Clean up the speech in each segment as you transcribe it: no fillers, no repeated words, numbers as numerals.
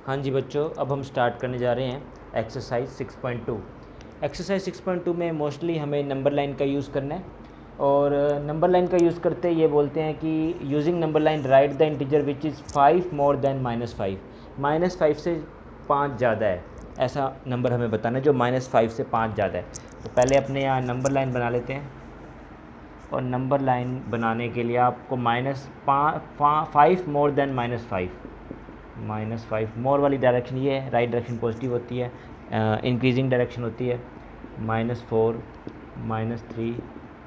हाँ जी बच्चों, अब हम स्टार्ट करने जा रहे हैं एक्सरसाइज 6.2। एक्सरसाइज 6.2 में मोस्टली हमें नंबर लाइन का यूज़ करना है और नंबर लाइन का यूज़ करते ये बोलते हैं कि using number line right the integer which is 5 more than -5। -5 से 5 ज़्यादा है, ऐसा नंबर हमें बताना है जो -5 से 5 ज़्यादा है। तो पहले अपने यहाँ नंबर लाइन बना लेते हैं और नंबर लाइन बनाने के लिए आपको -5 मोर देन -5 मोर वाली डायरेक्शन ये है, राइट डायरेक्शन पॉजिटिव होती है, इंक्रीजिंग डायरेक्शन होती है -4 -3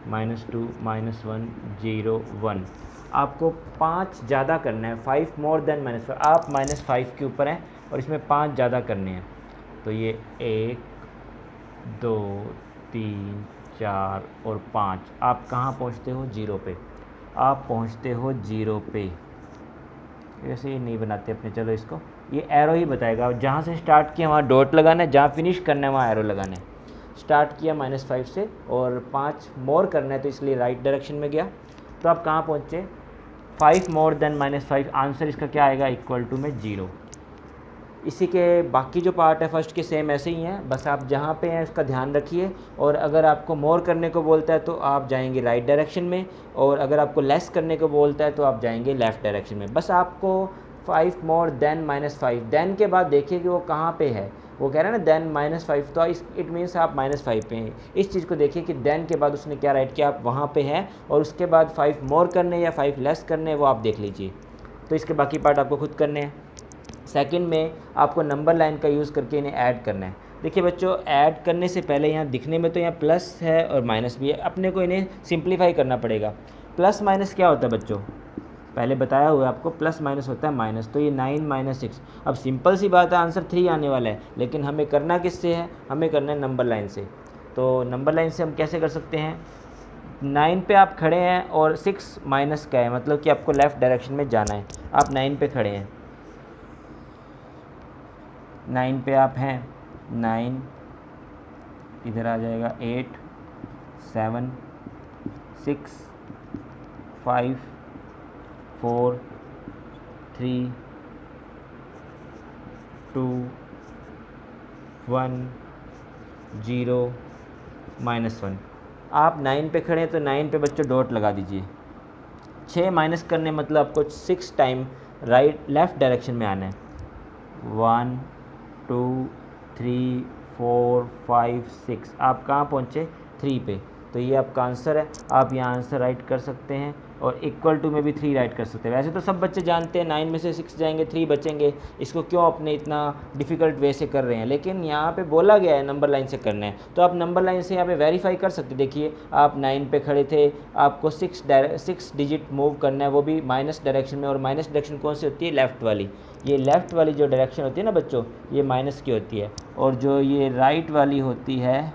-2 -1 0 1। आपको 5 ज़्यादा करना है, 5 मोर देन -5। आप -5 के ऊपर हैं और इसमें 5 ज़्यादा करने हैं। तो ये 1 2 3 4 और 5। आप कहाँ पहुँचते हो? 0 पे। आप पहुँचते हो 0 पे। वैसे ही नहीं बनाते अपने, चलो इसको ये एरो ही बताएगा। जहाँ से स्टार्ट किया वहाँ डॉट लगाना है, जहाँ फिनिश करना है वहाँ एरो लगाना है। स्टार्ट किया -5 से और 5 मोर करना है तो इसलिए राइट डायरेक्शन में गया। तो आप कहाँ पहुँचे? 5 मोर देन -5। आंसर इसका क्या आएगा? इक्वल टू में 0। इसी के बाकी जो पार्ट है फर्स्ट के सेम ऐसे ही हैं, बस आप जहाँ पे हैं उसका ध्यान रखिए। और अगर आपको मोर करने को बोलता है तो आप जाएंगे राइट डायरेक्शन में, और अगर आपको लेस करने को बोलता है तो आप जाएंगे लेफ़्ट डायरेक्शन में। बस आपको 5 मोर देन -5, देन के बाद देखिए कि वो कहाँ पे है। वो कह रहा है ना देन -5, तो इट मीन्स आप -5 पे हैं। इस चीज़ को देखिए कि देन के बाद उसने क्या राइट किया, आप वहाँ पे हैं, और उसके बाद 5 मोर करने या 5 लेस करने वो आप देख लीजिए। तो इसके बाकी पार्ट आपको खुद करने हैं। सेकंड में आपको नंबर लाइन का यूज़ करके इन्हें ऐड करना है। देखिए बच्चों, ऐड करने से पहले यहाँ दिखने में तो यहाँ प्लस है और माइनस भी है, अपने को इन्हें सिंप्लीफाई करना पड़ेगा। प्लस माइनस क्या होता है बच्चों? पहले बताया हुआ है आपको, प्लस माइनस होता है माइनस। तो ये 9 - 6। अब सिंपल सी बात है, आंसर 3 आने वाला है, लेकिन हमें करना किससे है? हमें करना है नंबर लाइन से। तो नंबर लाइन से हम कैसे कर सकते हैं? 9 पे आप खड़े हैं और 6 माइनस का है, मतलब कि आपको लेफ़्ट डायरेक्शन में जाना है। आप 9 पे खड़े हैं, 9 पे आप हैं, 9 इधर आ जाएगा, 8 7 6 5 4 3 2 1 0 -1। आप 9 पे खड़े हैं तो 9 पे बच्चों डॉट लगा दीजिए। 6 माइनस करने मतलब आपको 6 टाइम राइट लेफ़्ट डायरेक्शन में आना है। 1 2 3 4 5 6। आप कहाँ पहुँचे? 3 पे। तो ये आपका आंसर है। आप यहाँ आंसर राइट कर सकते हैं और इक्वल टू में भी 3 राइट कर सकते हैं। वैसे तो सब बच्चे जानते हैं 9 में से 6 जाएंगे, 3 बचेंगे, इसको क्यों अपने इतना डिफ़िकल्ट वे से कर रहे हैं, लेकिन यहाँ पे बोला गया है नंबर लाइन से करना है, तो आप नंबर लाइन से यहाँ पे वेरीफाई कर सकते। देखिए आप 9 पे खड़े थे, आपको 6 डिजिट मूव करना है, वो भी माइनस डायरेक्शन में। और माइनस डायरेक्शन कौन सी होती है? लेफ़्ट वाली। ये लेफ़्ट वाली जो डायरेक्शन होती है ना बच्चों, ये माइनस की होती है, और जो ये राइट वाली होती है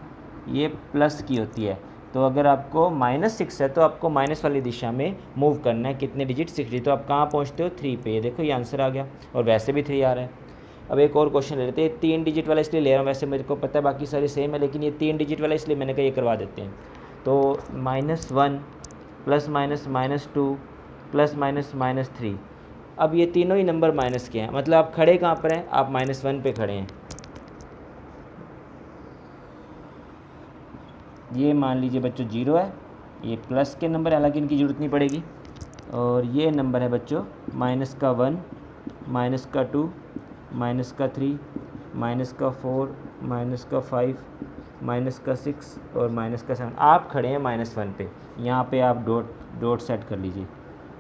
ये प्लस की होती है। तो अगर आपको -6 है तो आपको माइनस वाली दिशा में मूव करना है। कितने डिजिट? 6 डिजिट। तो आप कहाँ पहुँचते हो? 3 पे। ये देखो ये आंसर आ गया, और वैसे भी 3 आ रहा है। अब एक और क्वेश्चन ले लेते हैं। 3 डिजिट वाला इसलिए ले रहा हूँ, वैसे मेरे को पता है बाकी सारे सेम है, लेकिन ये 3 डिजिट वाला इसलिए मैंने कहा ये करवा देते हैं। तो -1 +- -2 +- -3। अब ये तीनों ही नंबर माइनस के हैं, मतलब आप खड़े कहाँ पर हैं? आप -1 पे खड़े हैं। ये मान लीजिए बच्चों 0 है, ये प्लस के नंबर है, हालांकि इनकी ज़रूरत नहीं पड़ेगी। और ये नंबर है बच्चों -1 -2 -3 -4 -6 और -7। आप खड़े हैं -1 पे। यहाँ पे आप डॉट सेट कर लीजिए,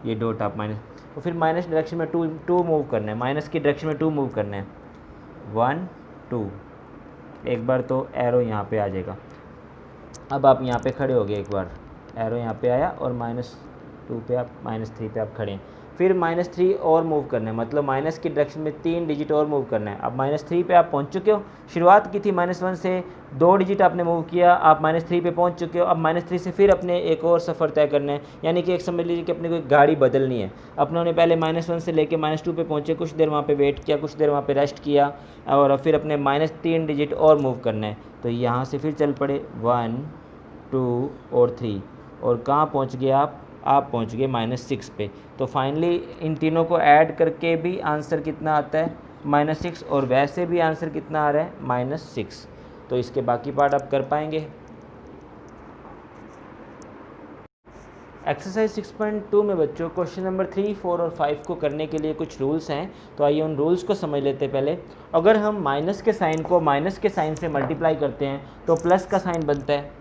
ये डॉट आप माइनस, और फिर माइनस डायरेक्शन में टू मूव करना है, माइनस की डायरेक्शन में 2 मूव करना है। 1 2। एक बार तो एरो यहाँ पे आ जाएगा। अब आप यहाँ पे खड़े हो गए, एक बार एरो यहाँ पे आया और -2 पे आप -3 पे आप खड़े हैं। फिर -3 और मूव करना है, मतलब माइनस की डायरेक्शन में 3 डिजिट और मूव करना है। अब -3 पे आप पहुँच चुके हो। शुरुआत की थी -1 से, 2 डिजिट आपने मूव किया, आप -3 पे पहुँच चुके हो। अब -3 से फिर अपने एक और सफ़र तय करना है, यानी कि एक समझ लीजिए कि अपने कोई गाड़ी बदलनी है। अपनों पहले -1 से लेके -2 पे पहुँचे, कुछ देर वहाँ पे वेट किया, कुछ देर वहाँ पे रेस्ट किया, और फिर अपने -3 डिजिट और मूव करना है। तो यहाँ से फिर चल पड़े 1 2 और 3, और कहाँ पहुँच गए आप पहुँच गए -6 पे। तो फाइनली इन तीनों को ऐड करके भी आंसर कितना आता है? -6 और वैसे भी आंसर कितना आ रहा है -6। तो इसके बाकी पार्ट आप कर पाएंगे। एक्सरसाइज 6.2 में बच्चों क्वेश्चन नंबर 3, 4 और 5 को करने के लिए कुछ रूल्स हैं, तो आइए उन रूल्स को समझ लेते हैं पहले। अगर हम माइनस के साइन को माइनस के साइन से मल्टीप्लाई करते हैं तो प्लस का साइन बनता है।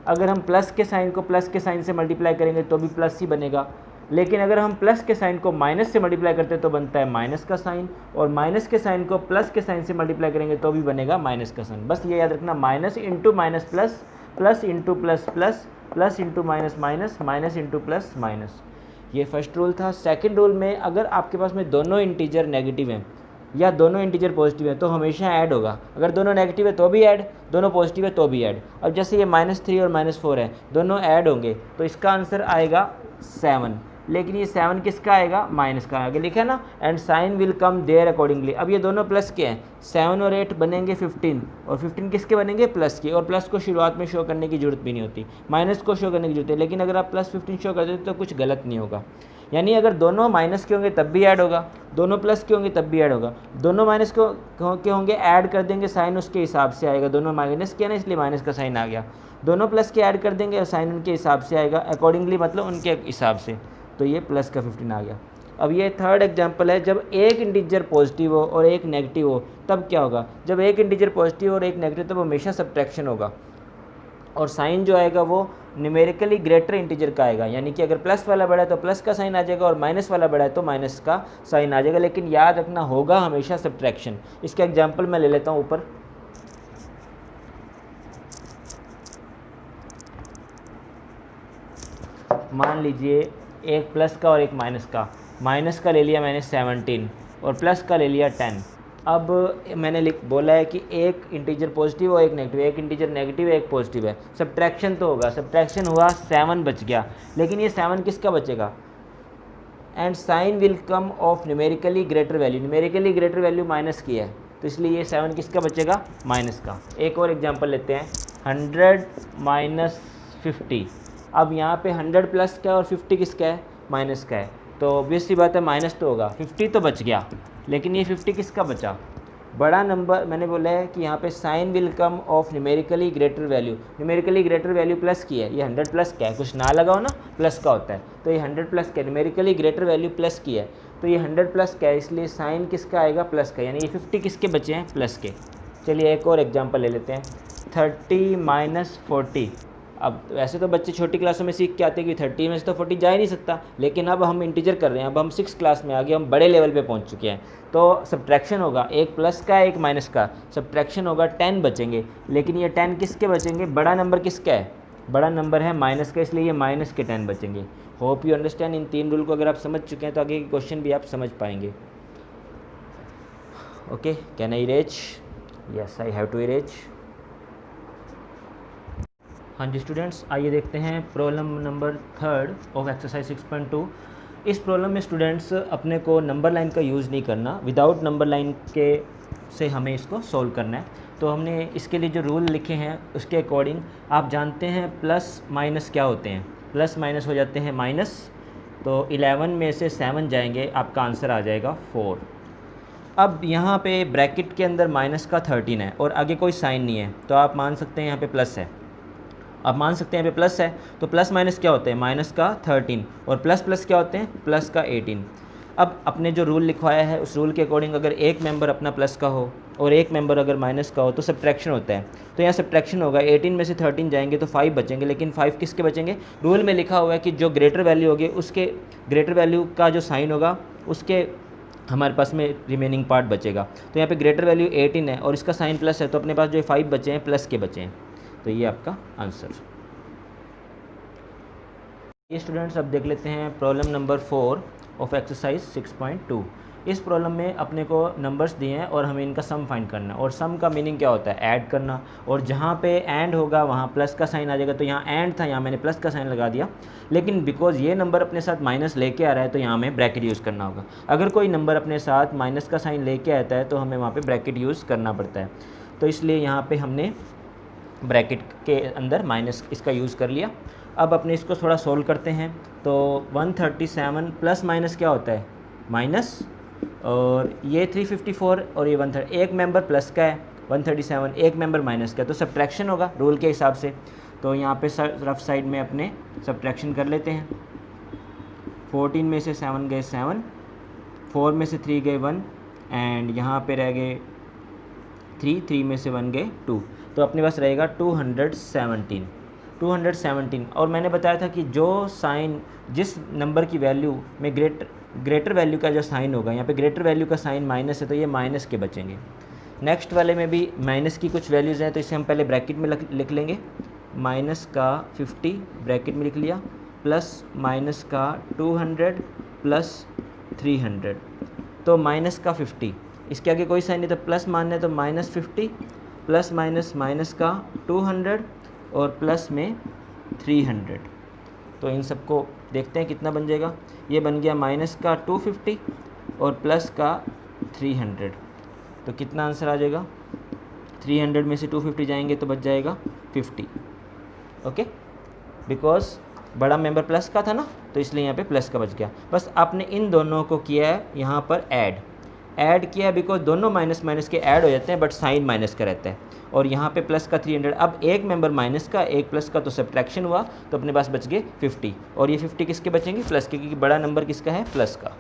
अगर हम प्लस के साइन को प्लस के साइन से मल्टीप्लाई करेंगे तो भी प्लस ही बनेगा। लेकिन अगर हम प्लस के साइन को माइनस से मल्टीप्लाई करते हैं तो बनता है माइनस का साइन, और माइनस के साइन को प्लस के साइन से मल्टीप्लाई करेंगे तो भी बनेगा माइनस का साइन। बस ये याद रखना, minus into minus plus, plus into plus plus, plus into minus minus, minus into plus minus. ये फर्स्ट रूल था। सेकंड रूल में अगर आपके पास में दोनों इंटीजर नेगेटिव हैं या दोनों इंटीजर पॉजिटिव हैं तो हमेशा ऐड होगा। अगर दोनों नेगेटिव है तो भी ऐड, दोनों पॉजिटिव है तो भी ऐड। अब जैसे ये -3 और -4 है, दोनों ऐड होंगे तो इसका आंसर आएगा 7। लेकिन ये 7 किसका आएगा? माइनस का। आगे लिखा है ना, and sign will come there accordingly. अब ये दोनों प्लस के हैं, 7 और 8 बनेंगे 15, और 15 किसके बनेंगे? प्लस के। और प्लस को शुरुआत में शो करने की जरूरत भी नहीं होती, माइनस को शो करने की जरूरत है। लेकिन अगर आप +15 शो कर देते तो कुछ गलत नहीं होगा। यानी अगर दोनों माइनस के होंगे तब भी ऐड होगा, दोनों प्लस के होंगे तब भी ऐड होगा, दोनों माइनस के होंगे ऐड कर देंगे, साइन उसके हिसाब से आएगा। दोनों माइनस के ना, इसलिए माइनस का साइन आ गया। दोनों प्लस के ऐड कर देंगे और साइन उनके हिसाब से आएगा, अकॉर्डिंगली मतलब उनके हिसाब से। तो ये प्लस का 15 आ गया। अब ये थर्ड एग्जांपल है, जब एक इंटीजर पॉजिटिव हो और एक नेगेटिव हो तब क्या होगा? जब एक इंटीजर पॉजिटिव और एक नेगेटिव तब हमेशा सब्ट्रैक्शन होगा, और साइन जो आएगा वो न्यूमेरिकली ग्रेटर इंटीजर का आएगा। यानी कि अगर प्लस वाला बड़ा है तो प्लस का साइन आ जाएगा, और माइनस वाला बड़ा है तो माइनस का साइन आ जाएगा। लेकिन याद रखना, होगा हमेशा सब्ट्रैक्शन। इसका एग्जाम्पल मैं ले लेता हूँ ऊपर। मान लीजिए एक प्लस का और एक माइनस का। माइनस का ले लिया मैंने 17 और प्लस का ले लिया 10। अब मैंने बोला है कि एक इंटीजर पॉजिटिव और एक नेगेटिव, एक इंटीजर नेगेटिव है एक पॉजिटिव है, सब्ट्रैक्शन तो होगा। सब्ट्रैक्शन हुआ, 7 बच गया, लेकिन ये 7 किसका बचेगा? And sign will come of numerically greater value. Numerically greater value minus की है, तो इसलिए ये 7 किसका बचेगा? माइनस का। एक और एग्जाम्पल लेते हैं, 100 - 50। अब यहाँ पे 100 प्लस का और 50 किसका है? माइनस का है, तो ऑब्वियस सी बात है माइनस तो होगा। 50 तो बच गया, लेकिन ये 50 किसका बचा? बड़ा नंबर। मैंने बोला है कि यहाँ पे sign will come of numerically greater value. Numerically greater value plus की है, ये 100 प्लस क्या है? कुछ ना लगाओ ना, प्लस का होता है, तो ये 100 प्लस क्या है? न्यूमेरिकली ग्रेटर वैल्यू प्लस की है, तो ये 100 प्लस क्या है? इसलिए साइन किसका आएगा? प्लस का। यानी ये 50 किसके बचे हैं? प्लस के। चलिए एक और एग्जाम्पल ले लेते हैं, 30 - 40। अब वैसे तो बच्चे छोटी क्लासों में सीख के आते हैं कि 30 में से तो 40 जा ही नहीं सकता, लेकिन अब हम इंटीजर कर रहे हैं, अब हम 6 क्लास में आ गए, हम बड़े लेवल पे पहुंच चुके हैं। तो सब्ट्रैक्शन होगा, एक प्लस का एक माइनस का, सब्ट्रैक्शन होगा, 10 बचेंगे। लेकिन ये 10 किसके बचेंगे? बड़ा नंबर किसका है? बड़ा नंबर है माइनस का, इसलिए ये माइनस के 10 बचेंगे। Hope you understand. In 3 rule को अगर आप समझ चुके हैं तो आगे के क्वेश्चन भी आप समझ पाएंगे। Okay, can I erase? Yes, I have to erase. हाँ जी स्टूडेंट्स, आइए देखते हैं प्रॉब्लम नंबर 3 ऑफ एक्सरसाइज 6.2। इस प्रॉब्लम में स्टूडेंट्स अपने को नंबर लाइन का यूज़ नहीं करना, विदाउट नंबर लाइन के से हमें इसको सॉल्व करना है। तो हमने इसके लिए जो रूल लिखे हैं उसके अकॉर्डिंग, आप जानते हैं प्लस माइनस क्या होते हैं? प्लस माइनस हो जाते हैं माइनस, तो 11 में से 7 जाएंगे, आपका आंसर आ जाएगा 4। अब यहाँ पे ब्रैकेट के अंदर माइनस का 13 है और आगे कोई साइन नहीं है, तो आप मान सकते हैं यहाँ पे प्लस है। आप मान सकते हैं यहाँ पे प्लस है, तो प्लस माइनस क्या होते हैं? माइनस का 13, और प्लस प्लस क्या होते हैं? प्लस का 18। अब अपने जो रूल लिखवाया है उस रूल के अकॉर्डिंग अगर एक मेंबर अपना प्लस का हो और एक मेंबर अगर माइनस का हो तो सब्ट्रैक्शन होता है। तो यहाँ सब्ट्रैक्शन होगा, 18 में से 13 जाएंगे तो 5 बचेंगे, लेकिन 5 किसके बचेंगे? रूल में लिखा हुआ है कि जो ग्रेटर वैल्यू होगी उसके ग्रेटर वैल्यू का जो साइन होगा उसके हमारे पास में रिमेनिंग पार्ट बचेगा। तो यहाँ पे ग्रेटर वैल्यू 18 है और इसका साइन प्लस है, तो अपने पास जो 5 बचे हैं प्लस के बचे हैं, तो ये आपका आंसर। ये स्टूडेंट्स अब देख लेते हैं प्रॉब्लम नंबर 4 ऑफ एक्सरसाइज 6.2। इस प्रॉब्लम में अपने को नंबर्स दिए हैं और हमें इनका सम फाइंड करना है। और सम का मीनिंग क्या होता है? ऐड करना। और जहाँ पे एंड होगा वहाँ प्लस का साइन आ जाएगा, तो यहाँ एंड था, यहाँ मैंने प्लस का साइन लगा दिया। लेकिन बिकॉज ये नंबर अपने साथ माइनस लेके आ रहा है तो यहाँ हमें ब्रैकेट यूज़ करना होगा। अगर कोई नंबर अपने साथ माइनस का साइन लेके आता है तो हमें वहाँ पर ब्रैकेट यूज़ करना पड़ता है। तो इसलिए यहाँ पर हमने ब्रैकेट के अंदर माइनस इसका यूज़ कर लिया। अब अपने इसको थोड़ा सोल्व करते हैं। तो 137 प्लस माइनस क्या होता है? माइनस और ये 354 और ये 130, एक मेंबर प्लस का है 137, एक मेंबर माइनस का है, तो सब्ट्रैक्शन होगा रूल के हिसाब से। तो यहाँ पे रफ साइड में अपने सब्ट्रैक्शन कर लेते हैं। 14 में से 7 गए 7, 4 में से 3 गए 1 एंड यहाँ पे रह गए 3 में से 1 गए 2, तो अपने पास रहेगा 217। और मैंने बताया था कि जो साइन जिस नंबर की वैल्यू में ग्रेटर वैल्यू का जो साइन होगा, यहाँ पे ग्रेटर वैल्यू का साइन माइनस है तो ये माइनस के बचेंगे। नेक्स्ट वाले में भी माइनस की कुछ वैल्यूज़ हैं, तो इसे हम पहले ब्रैकेट में लिख लेंगे। माइनस का 50 ब्रैकेट में लिख लिया, प्लस माइनस का 200 प्लस 300, तो माइनस का 50, इसके आगे कोई साइन नहीं, तो प्लस मानना है तो -50 प्लस माइनस का 200 और प्लस में 300। तो इन सबको देखते हैं कितना बन जाएगा। ये बन गया माइनस का 250 और प्लस का 300, तो कितना आंसर आ जाएगा, 300 में से 250 जाएंगे तो बच जाएगा 50। ओके, बिकॉज बड़ा मेंबर प्लस का था ना, तो इसलिए यहाँ पे प्लस का बच गया। बस आपने इन दोनों को किया है यहाँ पर ऐड किया, बिकॉज दोनों माइनस माइनस के ऐड हो जाते हैं बट साइन माइनस का रहता है। और यहाँ पे प्लस का 300, अब एक मेंबर माइनस का एक प्लस का, तो सब्ट्रैक्शन हुआ, तो अपने पास बच गए 50। और ये 50 किसके बचेंगे, प्लस के, क्योंकि बड़ा नंबर किसका है, प्लस का।